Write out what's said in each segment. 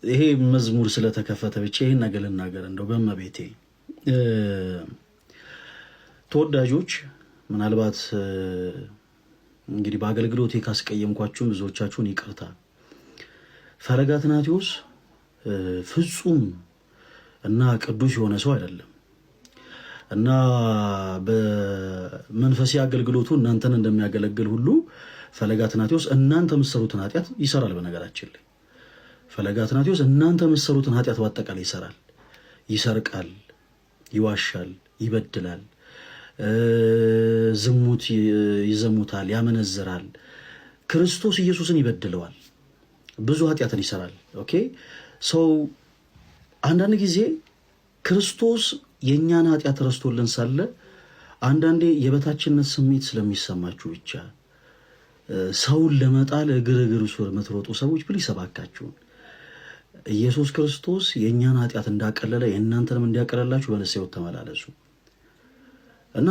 ይሄ መዝሙር ስለተከፈተ ብቻ ይሄን ነገር ልናገር እንደው በመቤቴ ተወዳጆች ምናልባት እንግዲህ በአገልግሎቴ ካስቀየምኳችሁ ብዙዎቻችሁን ይቅርታ። ፈለገ አትናቴዎስ ፍጹም እና ቅዱስ የሆነ ሰው አይደለም እና በመንፈሳዊ አገልግሎቱ እናንተን እንደሚያገለግል ሁሉ ፈለገ አትናቴዎስ እናንተ የምትሰሩትን ኃጢአት ይሰራል። በነገራችን ላይ ፈለገ አትናቴዎስ እናንተ የምትሰሩትን ኃጢአት በአጠቃላይ ይሰራል። ይሰርቃል፣ ይዋሻል፣ ይበድላል፣ ዝሙት ይዘሙታል፣ ያመነዝራል፣ ክርስቶስ ኢየሱስን ይበድለዋል፣ ብዙ ኃጢአትን ይሰራል። ኦኬ ሰው አንዳንድ ጊዜ ክርስቶስ የኛን ኃጢአት ረስቶልን ሳለ አንዳንዴ የበታችነት ስሜት ስለሚሰማችሁ ብቻ ሰውን ለመጣል እግር ስር የምትሮጡ ሰዎች ፕሊስ እባካችሁን ኢየሱስ ክርስቶስ የኛን ኃጢአት እንዳቀለለ የእናንተንም እንዲያቀለላችሁ በንስሐ ሕይወት ተመላለሱ። እና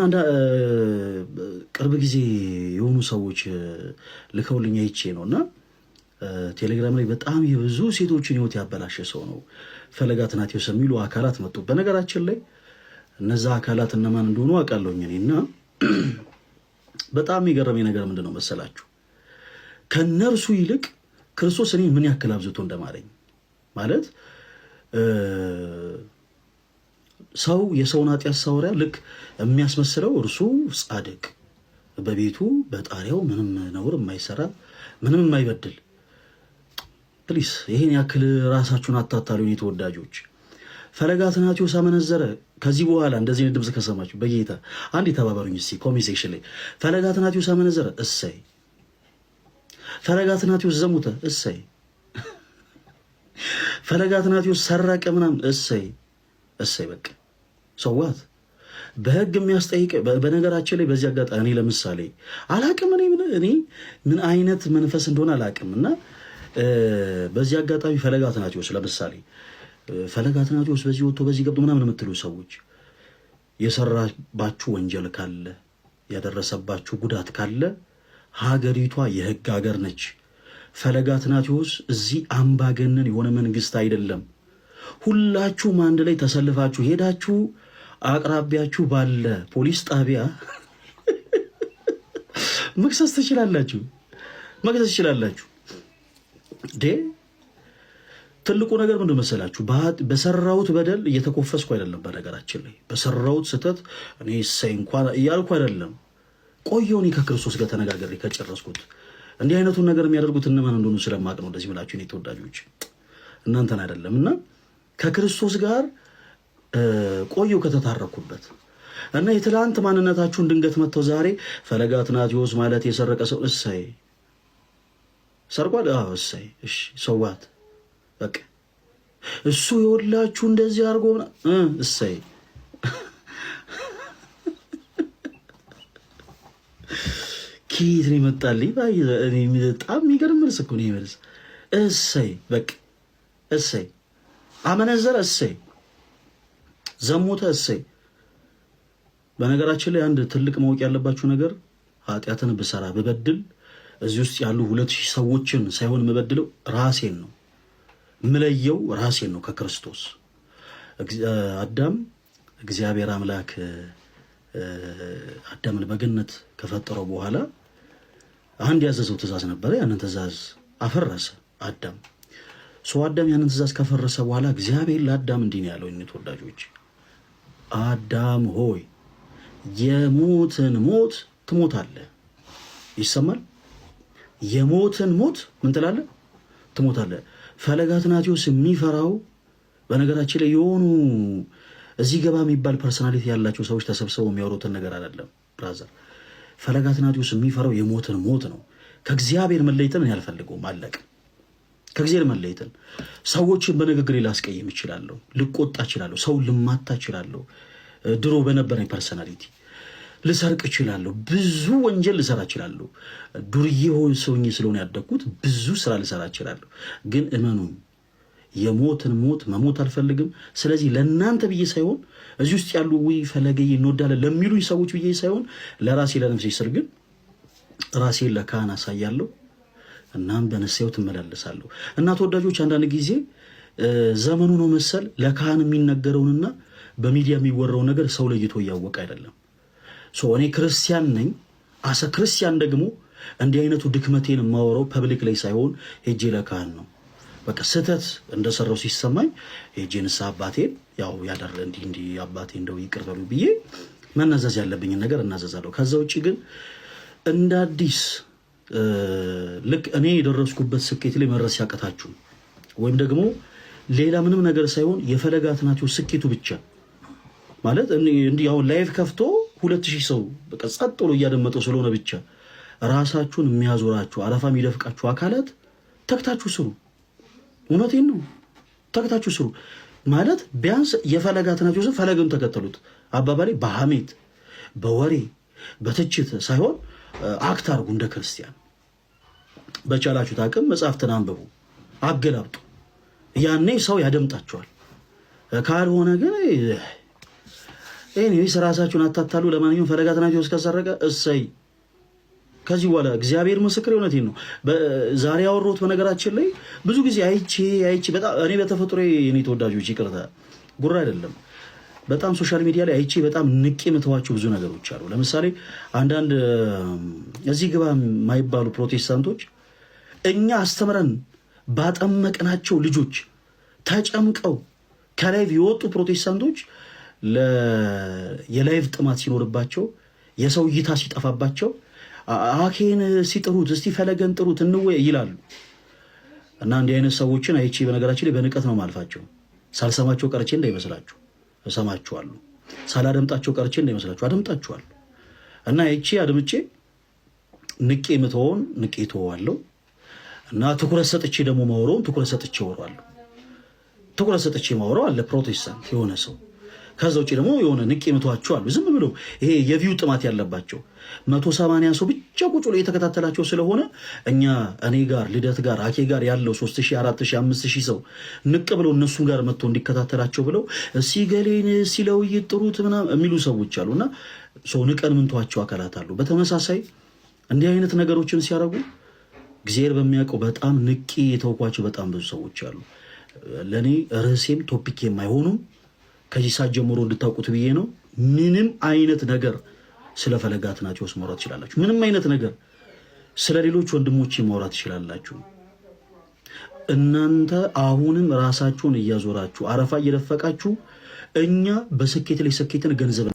ቅርብ ጊዜ የሆኑ ሰዎች ልከውልኝ አይቼ ነውና ቴሌግራም ላይ በጣም የብዙ ሴቶችን ሕይወት ያበላሸ ሰው ነው ፈለገ አትናቴዎስ የሚሉ አካላት መጡ። በነገራችን ላይ እነዛ አካላት እነማን እንደሆኑ አውቃለሁኝ እኔና በጣም የገረመኝ ነገር ምንድነው መሰላችሁ? ከነርሱ ይልቅ ክርስቶስ እኔ ምን ያክል አብዝቶ እንደማረኝ ማለት ሰው የሰውን ኃጢአት ሳወራ ልክ የሚያስመስለው እርሱ ጻድቅ በቤቱ በጣሪያው ምንም ነውር የማይሰራ ምንም የማይበድል። ፕሊስ ይሄን ያክል ራሳችሁን አታታሉ ተወዳጆች። ፈለገ አትናቴዎስ አመነዘረ። ከዚህ በኋላ እንደዚህ ድምጽ ከሰማችሁ በጌታ አንድ ተባበሩኝ እስቲ ኮሜንት ሴክሽን ላይ ፈለገ አትናቴዎስ አመነዘረ፣ እሰይ። ፈለገ አትናቴዎስ ዘሙተ፣ እሰይ። ፈለገ አትናቴዎስ ሰረቀ ምናምን፣ እሰይ እሰይ። በቃ ሰዋት በህግ የሚያስጠይቅ። በነገራችን ላይ በዚህ አጋጣሚ እኔ ለምሳሌ አላቅም እኔ ምን አይነት መንፈስ እንደሆነ አላቅም እና በዚህ አጋጣሚ ፈለገ አትናቴዎስ ለምሳሌ ፈለገ አትናቴዎስ በዚህ ወጥቶ በዚህ ገብቶ ምናምን የምትሉ ሰዎች የሰራባችሁ ወንጀል ካለ ያደረሰባችሁ ጉዳት ካለ ሀገሪቷ የህግ ሀገር ነች። ፈለገ አትናቴዎስ እዚህ አምባገነን የሆነ መንግስት አይደለም። ሁላችሁም አንድ ላይ ተሰልፋችሁ ሄዳችሁ አቅራቢያችሁ ባለ ፖሊስ ጣቢያ መክሰስ ትችላላችሁ። ትልቁ ነገር ምንድን መሰላችሁ? በሰራውት በደል እየተኮፈስኩ አይደለም። በነገራችን ላይ በሰራውት ስህተት እኔ እሰይ እንኳን እያልኩ አይደለም። ቆየሁ እኔ ከክርስቶስ ጋር ተነጋግሬ ከጨረስኩት። እንዲህ አይነቱን ነገር የሚያደርጉት እነማን እንደሆኑ ስለማቅ ነው እንደዚህ ብላችሁ እኔ ተወዳጆች እናንተን አይደለም። እና ከክርስቶስ ጋር ቆየሁ ከተታረኩበት እና የትላንት ማንነታችሁን ድንገት መጥተው ዛሬ ፈለገ አትናቴዎስ ማለት የሰረቀ ሰው እሰይ ሰርቋል፣ እሰይ እሺ ሰዋት በቃ እሱ ይወላችሁ እንደዚህ አድርጎ እሰይ። ኪት ነው ይመጣልኝ በጣም የሚገርም መልስ እኮ ነው መልስ። እሰይ በቃ እሰይ። አመነዘረ እሰይ። ዘሞተ እሰይ። በነገራችን ላይ አንድ ትልቅ ማወቅ ያለባችሁ ነገር ኃጢአትን ብሰራ ብበድል እዚህ ውስጥ ያሉ 2000 ሰዎችን ሳይሆን የምበድለው ራሴን ነው። ምለየው ራሴን ነው ከክርስቶስ። አዳም እግዚአብሔር አምላክ አዳምን በገነት ከፈጠረው በኋላ አንድ ያዘዘው ትእዛዝ ነበረ። ያንን ትእዛዝ አፈረሰ አዳም። አዳም ያንን ትእዛዝ ከፈረሰ በኋላ እግዚአብሔር ለአዳም እንዲህ ነው ያለው፣ እኔ ተወዳጆች አዳም ሆይ የሞትን ሞት ትሞታለህ። ይሰማል? የሞትን ሞት ምን ትላለህ? ትሞታለህ። ፈለገ አትናቴዎስ የሚፈራው በነገራችን ላይ የሆኑ እዚህ ገባ የሚባል ፐርሰናሊቲ ያላቸው ሰዎች ተሰብስበው የሚያወሩትን ነገር አይደለም ብራዘር። ፈለገ አትናቴዎስ የሚፈራው የሞትን ሞት ነው። ከእግዚአብሔር መለየትን ያልፈልገውም አለቅ። ከእግዚአብሔር መለየትን ሰዎችን በንግግር ላስቀይም እችላለሁ፣ ልቆጣ እችላለሁ፣ ሰው ልማታ እችላለሁ። ድሮ በነበረኝ ፐርሰናሊቲ ልሰርቅ እችላለሁ፣ ብዙ ወንጀል ልሰራ እችላለሁ። ዱርዬ ሆን ሰውኝ ስለሆነ ያደግኩት ብዙ ስራ ልሰራ እችላለሁ። ግን እመኑኝ የሞትን ሞት መሞት አልፈልግም። ስለዚህ ለእናንተ ብዬ ሳይሆን እዚህ ውስጥ ያሉ ፈለገዬ እንወዳለን ለሚሉኝ ሰዎች ብዬ ሳይሆን ለራሴ ለነፍሴ ስል ግን ራሴን ለካህን አሳያለሁ። እናም በንስሐ ትመላለሳለሁ። እና ተወዳጆች አንዳንድ ጊዜ ዘመኑ ነው መሰል ለካህን የሚነገረውንና በሚዲያ የሚወራው ነገር ሰው ለይቶ እያወቀ አይደለም። እኔ ክርስቲያን ነኝ። አሰ ክርስቲያን ደግሞ እንዲህ አይነቱ ድክመቴን የማወራው ፐብሊክ ላይ ሳይሆን ሄጄ ለካህን ነው። በቃ ስህተት እንደሰራው ሲሰማኝ ሄጄ ንስሐ አባቴን ያው ያደረ እንዲህ አባቴ እንደው ይቅር በሉ ብዬ መናዘዝ ያለብኝን ነገር እናዘዛለሁ። ከዛ ውጪ ግን እንደ አዲስ ልክ እኔ የደረስኩበት ስኬት ላይ መድረስ ያቀታችሁ ወይም ደግሞ ሌላ ምንም ነገር ሳይሆን የፈለገ አትናቴዎስ ስኬቱ ብቻ ማለት እንዲህ አሁን ላይቭ ከፍቶ 2000 ሰው በቃ ጸጥ ብሎ እያደመጠው ስለሆነ ብቻ ራሳችሁን የሚያዞራችሁ አረፋ የሚደፍቃችሁ አካላት ተክታችሁ ስሩ። እውነቴን ነው፣ ተክታችሁ ስሩ ማለት ቢያንስ የፈለገ አትናቴዎስን ፈለግም ተከተሉት አባባሌ በሐሜት በወሬ በትችት ሳይሆን አክት አድርጉ። እንደ ክርስቲያን በቻላችሁት አቅም መጽሐፍትን አንብቡ፣ አገላብጡ። ያኔ ሰው ያደምጣችኋል። ካልሆነ ግን እኔስ ራሳችሁን አታታሉ። ለማንኛውም ፈለገ አትናቴዎስ ከሰረቀ እሰይ። ከዚህ በኋላ እግዚአብሔር ምስክር እውነቴን ነው። ዛሬ ያወራሁት በነገራችን ላይ ብዙ ጊዜ አይቼ በጣም እኔ በተፈጥሮ እኔ ተወዳጆች ይቅርታ ጉራ አይደለም በጣም ሶሻል ሚዲያ ላይ አይቼ በጣም ንቄ የምተዋቸው ብዙ ነገሮች አሉ። ለምሳሌ አንዳንድ እዚህ ግባ የማይባሉ ፕሮቴስታንቶች እኛ አስተምረን ባጠመቅናቸው ልጆች ተጨምቀው ከላይቭ የወጡ ፕሮቴስታንቶች የላይቭ ጥማት ሲኖርባቸው የሰው እይታ ሲጠፋባቸው አኬን ሲጥሩት እስቲ ፈለገን ጥሩት እንወይ ይላሉ። እና እንዲህ አይነት ሰዎችን አይቼ በነገራችን ላይ በንቀት ነው ማልፋቸው። ሳልሰማቸው ቀርቼ እንዳይመስላችሁ እሰማችኋለሁ። ሳላደምጣቸው ቀርቼ እንዳይመስላችሁ አደምጣችኋለሁ። እና አይቼ አድምጬ ንቄ ምተውን ንቄ ተዋለሁ። እና ትኩረት ሰጥቼ ደግሞ ማወራውን ትኩረት ሰጥቼ ወራለሁ። ትኩረት ሰጥቼ ማወራው አለ ፕሮቴስታንት የሆነ ሰው። ከዛ ውጪ ደግሞ የሆነ ንቄ ምተዋቸው አሉ። ዝም ብሎ ይሄ የቪው ጥማት ያለባቸው 180 ሰው ብቻ ቁጭ ብሎ የተከታተላቸው ስለሆነ እኔ ጋር ልደት ጋር አኬ ጋር ያለው 3000 4000 5000 ሰው ንቅ ብሎ እነሱ ጋር መጥቶ እንዲከታተላቸው ብለው ሲገሌን ሲለው ይጥሩት ምናምን የሚሉ ሰዎች አሉና ሰው ንቀን ምንተዋቸው አካላት አሉ። በተመሳሳይ እንዲህ አይነት ነገሮችን ሲያረጉ እግዚአብሔር በሚያውቀው በጣም ንቄ የተውኳቸው በጣም ብዙ ሰዎች አሉ። ለኔ ርዕሴም ቶፒክ የማይሆኑም ከዚህ ሰዓት ጀምሮ እንድታውቁት ብዬ ነው። ምንም አይነት ነገር ስለ ፈለገ አትናቴዎስ ማውራት ትችላላችሁ። ምንም አይነት ነገር ስለ ሌሎች ወንድሞች ማውራት ትችላላችሁ። እናንተ አሁንም ራሳችሁን እያዞራችሁ አረፋ እየደፈቃችሁ እኛ በስኬት ላይ ስኬትን ገንዘብ